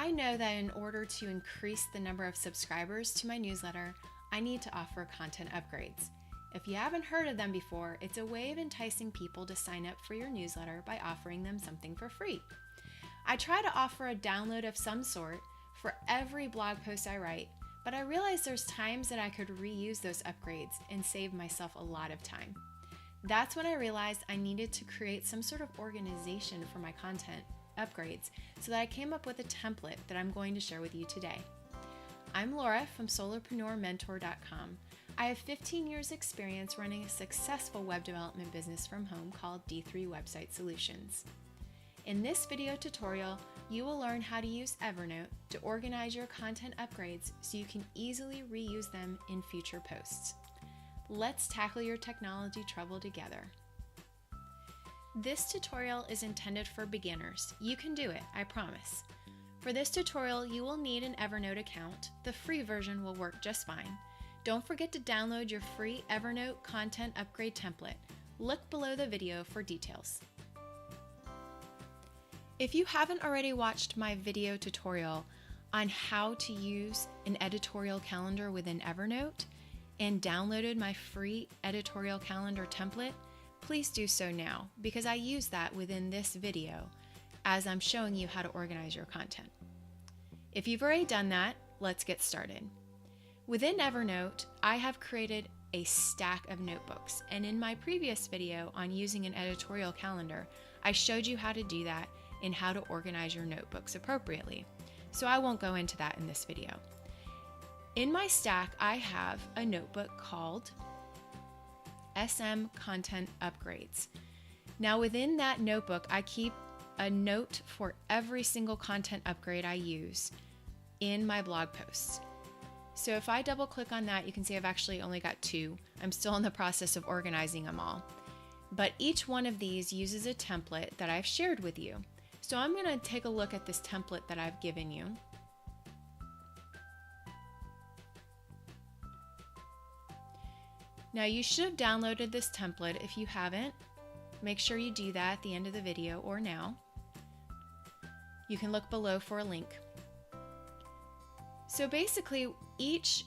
I know that in order to increase the number of subscribers to my newsletter, I need to offer content upgrades. If you haven't heard of them before, it's a way of enticing people to sign up for your newsletter by offering them something for free. I try to offer a download of some sort for every blog post I write, but I realize there's times that I could reuse those upgrades and save myself a lot of time. That's when I realized I needed to create some sort of organization for my content upgrades, so that I came up with a template that I'm going to share with you today. I'm Laura from SolopreneurMentor.com. I have 15 years experience running a successful web development business from home called D3 Website Solutions. In this video tutorial, you will learn how to use Evernote to organize your content upgrades so you can easily reuse them in future posts. Let's tackle your technology trouble together. This tutorial is intended for beginners. You can do it, I promise. For this tutorial, you will need an Evernote account. The free version will work just fine. Don't forget to download your free Evernote content upgrade template. Look below the video for details. If you haven't already watched my video tutorial on how to use an editorial calendar within Evernote and downloaded my free editorial calendar template, please do so now, because I use that within this video as I'm showing you how to organize your content. If you've already done that, let's get started. Within Evernote, I have created a stack of notebooks, and in my previous video on using an editorial calendar, I showed you how to do that and how to organize your notebooks appropriately. So I won't go into that in this video. In my stack, I have a notebook called SM Content Upgrades. Now within that notebook, I keep a note for every single content upgrade I use in my blog posts. So if I double click on that, you can see I've actually only got 2. I'm still in the process of organizing them all. But each one of these uses a template that I've shared with you. So I'm going to take a look at this template that I've given you. Now you should have downloaded this template. If you haven't, make sure you do that at the end of the video or now. You can look below for a link. So basically, each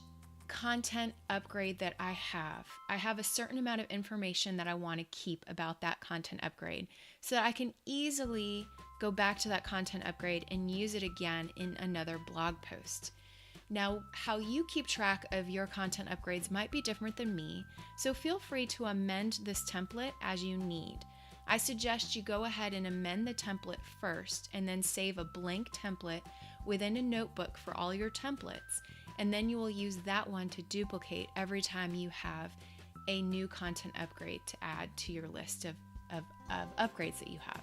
content upgrade that I have a certain amount of information that I want to keep about that content upgrade so that I can easily go back to that content upgrade and use it again in another blog post. Now, how you keep track of your content upgrades might be different than me, so feel free to amend this template as you need. I suggest you go ahead and amend the template first and then save a blank template within a notebook for all your templates, and then you will use that one to duplicate every time you have a new content upgrade to add to your list of upgrades that you have.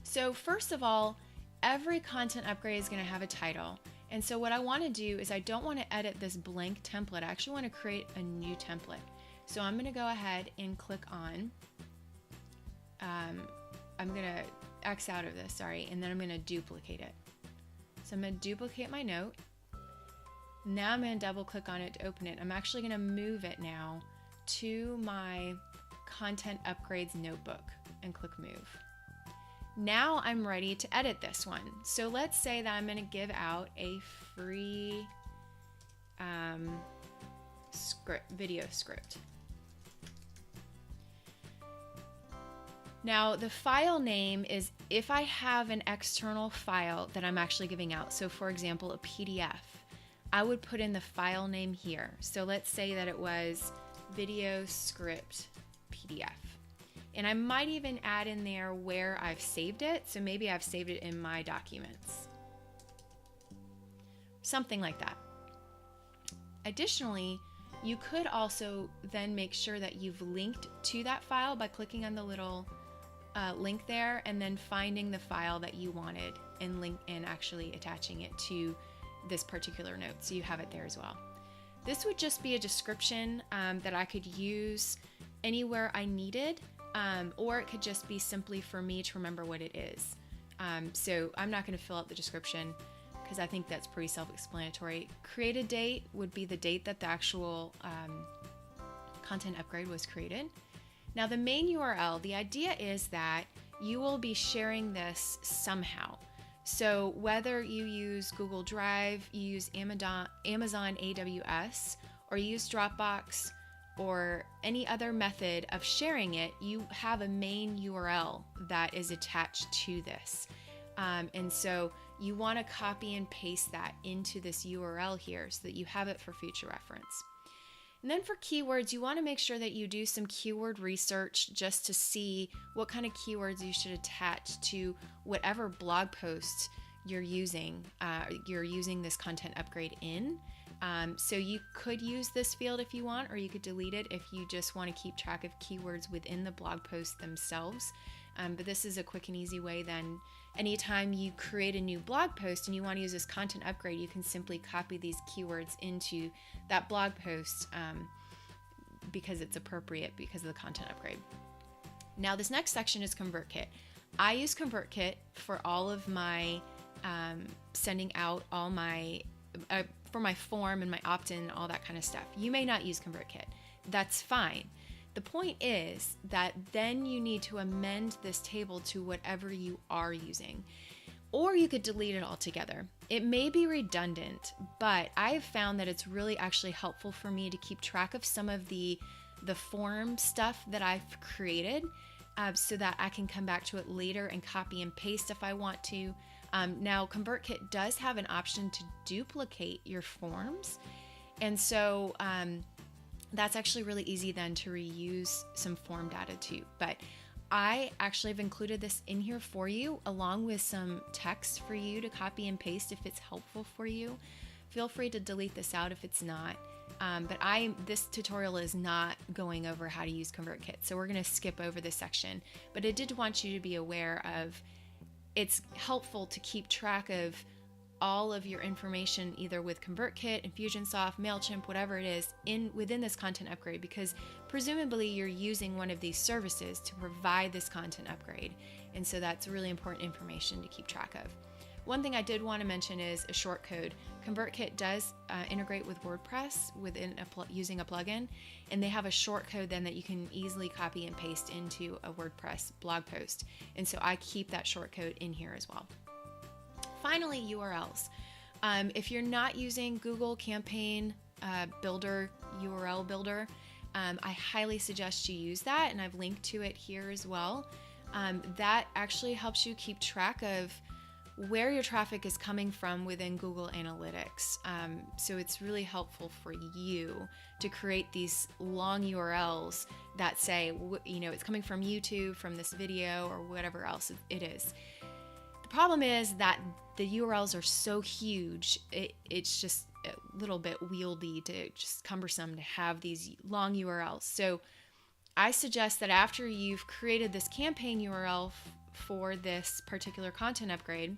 So first of all, every content upgrade is going to have a title. And so what I want to do is I don't want to edit this blank template. I actually want to create a new template. So I'm going to go ahead and click on, I'm going to X out of this, and then I'm going to duplicate it. So I'm going to duplicate my note. Now I'm going to double click on it to open it. I'm actually going to move it now to my content upgrades notebook and click move. Now I'm ready to edit this one. So let's say that I'm going to give out a free video script. Now the file name is if I have an external file that I'm actually giving out. So for example, a PDF, I would put in the file name here. So let's say that it was video script PDF. And I might even add in there where I've saved it. So maybe I've saved it in my documents. Something like that. Additionally, you could also then make sure that you've linked to that file by clicking on the little link there and then finding the file that you wanted and actually attaching it to this particular note. So you have it there as well. This would just be a description that I could use anywhere I needed. Or it could just be simply for me to remember what it is. So I'm not going to fill out the description because I think that's pretty self-explanatory. Create a date would be the date that the actual content upgrade was created. Now the main URL, the idea is that you will be sharing this somehow. So whether you use Google Drive, you use Amazon AWS, or you use Dropbox, or any other method of sharing it, you have a main URL that is attached to this. And so you want to copy and paste that into this URL here so that you have it for future reference. And then for keywords, you want to make sure that you do some keyword research just to see what kind of keywords you should attach to whatever blog post you're using this content upgrade in. So you could use this field if you want, or you could delete it if you just want to keep track of keywords within the blog posts themselves. But this is a quick and easy way then. Anytime you create a new blog post and you want to use this content upgrade, you can simply copy these keywords into that blog post because it's appropriate because of the content upgrade. Now this next section is ConvertKit. I use ConvertKit for all of my sending out all my for my form and my opt-in, all that kind of stuff. You may not use ConvertKit. That's fine. The point is that then you need to amend this table to whatever you are using, or you could delete it altogether. It may be redundant, but I've found that it's really actually helpful for me to keep track of some of the form stuff that I've created so that I can come back to it later and copy and paste if I want to. Now, ConvertKit does have an option to duplicate your forms, and so that's actually really easy then to reuse some form data too. But I actually have included this in here for you along with some text for you to copy and paste if it's helpful for you. Feel free to delete this out if it's not. But this tutorial is not going over how to use ConvertKit, so we're going to skip over this section. But I did want you to be aware of it's helpful to keep track of all of your information either with ConvertKit, Infusionsoft, MailChimp, whatever it is within this content upgrade, because presumably you're using one of these services to provide this content upgrade. And so that's really important information to keep track of. One thing I did want to mention is a shortcode. ConvertKit does integrate with WordPress using a plugin, and they have a shortcode then that you can easily copy and paste into a WordPress blog post. And so I keep that shortcode in here as well. Finally, URLs. If you're not using Google Campaign Builder, URL Builder, I highly suggest you use that, and I've linked to it here as well. That actually helps you keep track of where your traffic is coming from within Google Analytics. So it's really helpful for you to create these long URLs that say, it's coming from YouTube, from this video, or whatever else it is. The problem is that the URLs are so huge, it's just a little bit just cumbersome to have these long URLs. So I suggest that after you've created this campaign URL for this particular content upgrade,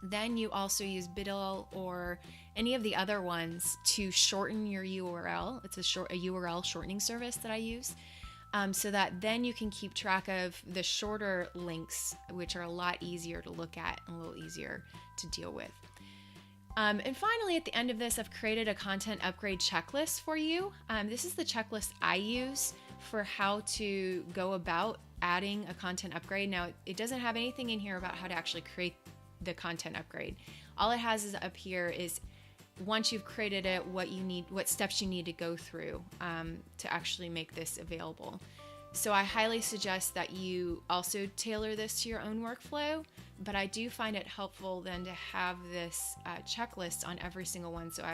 then you also use Bidl or any of the other ones to shorten your URL. It's a URL shortening service that I use. So that then you can keep track of the shorter links, which are a lot easier to look at and a little easier to deal with. And finally, at the end of this, I've created a content upgrade checklist for you. This is the checklist I use for how to go about adding a content upgrade. Now, it doesn't have anything in here about how to actually create the content upgrade. All it has is up here is once you've created it, what steps you need to go through to actually make this available. So I highly suggest that you also tailor this to your own workflow, but I do find it helpful then to have this checklist on every single one. So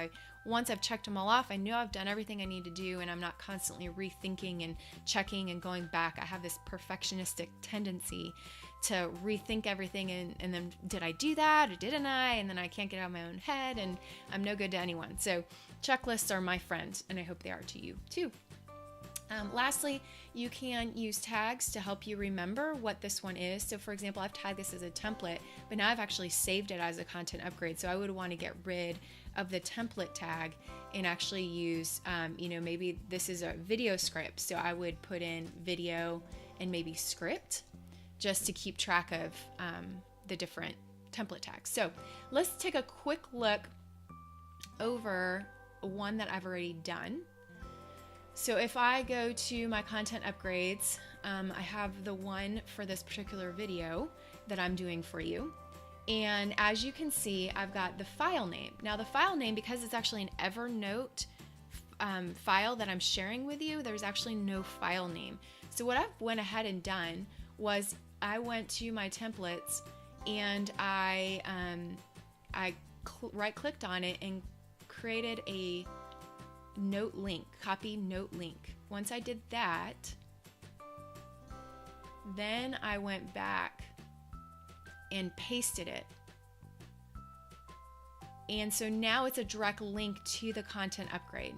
once I've checked them all off, I know I've done everything I need to do, and I'm not constantly rethinking and checking and going back. I have this perfectionistic tendency to rethink everything and then did I do that or didn't I? And then I can't get out of my own head and I'm no good to anyone. So checklists are my friend, and I hope they are to you too. Lastly, you can use tags to help you remember what this one is. So for example, I've tagged this as a template, but now I've actually saved it as a content upgrade. So I would want to get rid of the template tag and actually use, maybe this is a video script. So I would put in video and maybe script just to keep track of the different template tags. So let's take a quick look over one that I've already done. So if I go to my content upgrades, I have the one for this particular video that I'm doing for you. And as you can see, I've got the file name. Now the file name, because it's actually an Evernote file that I'm sharing with you, there's actually no file name. So what I went ahead and done was I went to my templates and I right-clicked on it and created a note link, copy note link. Once I did that, then I went back and pasted it. And so now it's a direct link to the content upgrade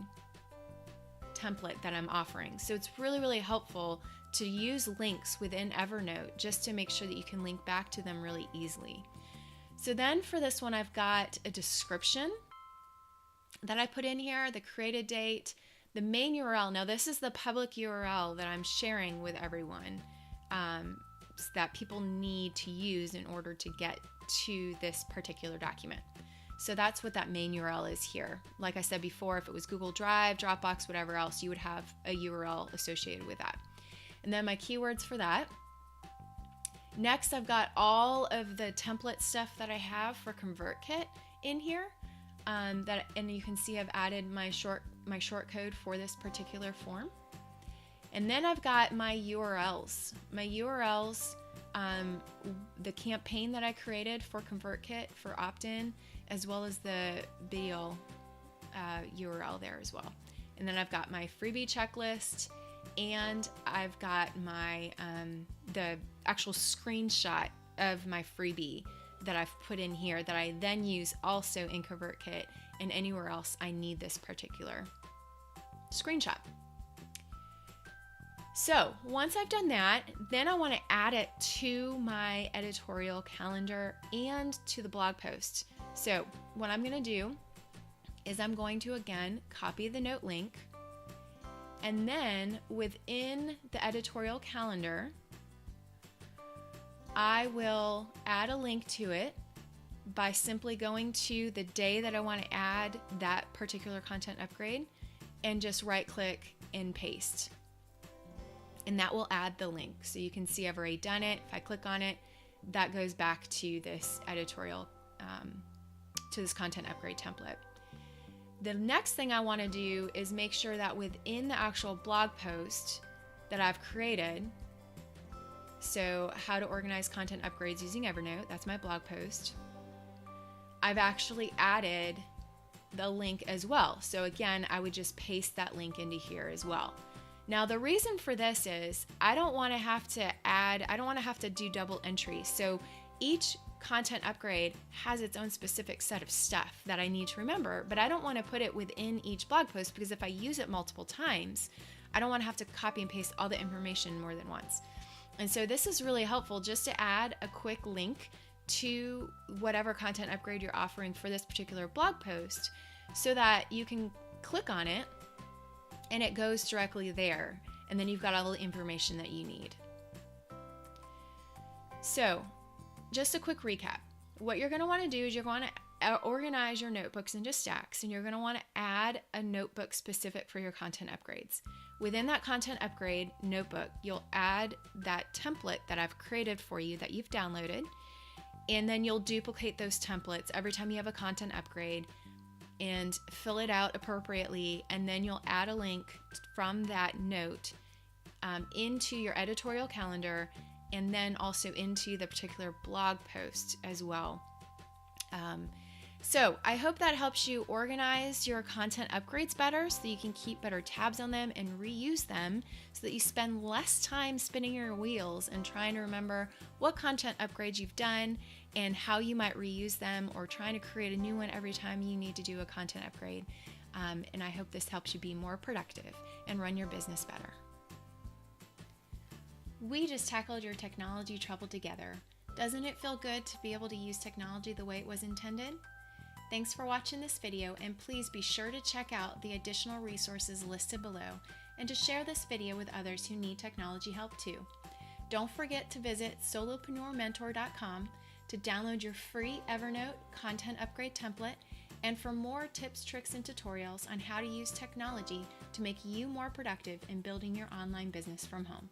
template that I'm offering. So it's really, really helpful to use links within Evernote just to make sure that you can link back to them really easily. So then for this one, I've got a description that I put in here, the created date, the main URL. Now this is the public URL that I'm sharing with everyone that people need to use in order to get to this particular document. So that's what that main URL is here. Like I said before, if it was Google Drive, Dropbox, whatever else, you would have a URL associated with that. And then my keywords for that. Next, I've got all of the template stuff that I have for ConvertKit in here. And you can see I've added my short code for this particular form. And then I've got my URLs. My URLs, the campaign that I created for ConvertKit for opt-in, as well as the video URL there as well. And then I've got my freebie checklist, and I've got my the actual screenshot of my freebie that I've put in here that I then use also in ConvertKit and anywhere else I need this particular screenshot. So once I've done that, then I want to add it to my editorial calendar and to the blog post. So what I'm going to do is I'm going to again copy the note link, and then within the editorial calendar, I will add a link to it by simply going to the day that I want to add that particular content upgrade and just right click and paste. And that will add the link. So you can see I've already done it. If I click on it, that goes back to this editorial, to this content upgrade template. The next thing I want to do is make sure that within the actual blog post that I've created, so how to organize content upgrades using Evernote, that's my blog post, I've actually added the link as well. So again, I would just paste that link into here as well. Now the reason for this is I don't want to have to do double entry. So each content upgrade has its own specific set of stuff that I need to remember, but I don't want to put it within each blog post because if I use it multiple times, I don't want to have to copy and paste all the information more than once. And so this is really helpful just to add a quick link to whatever content upgrade you're offering for this particular blog post so that you can click on it and it goes directly there. And then you've got all the information that you need. So just a quick recap. What you're going to want to do is you're going to organize your notebooks into stacks, and you're going to want to add a notebook specific for your content upgrades. Within that content upgrade notebook, you'll add that template that I've created for you that you've downloaded, and then you'll duplicate those templates every time you have a content upgrade and fill it out appropriately, and then you'll add a link from that note into your editorial calendar and then also into the particular blog post as well. So I hope that helps you organize your content upgrades better so that you can keep better tabs on them and reuse them so that you spend less time spinning your wheels and trying to remember what content upgrades you've done and how you might reuse them, or trying to create a new one every time you need to do a content upgrade. And I hope this helps you be more productive and run your business better. We just tackled your technology trouble together. Doesn't it feel good to be able to use technology the way it was intended? Thanks for watching this video, and please be sure to check out the additional resources listed below and to share this video with others who need technology help too. Don't forget to visit solopreneurmentor.com to download your free Evernote content upgrade template and for more tips, tricks, and tutorials on how to use technology to make you more productive in building your online business from home.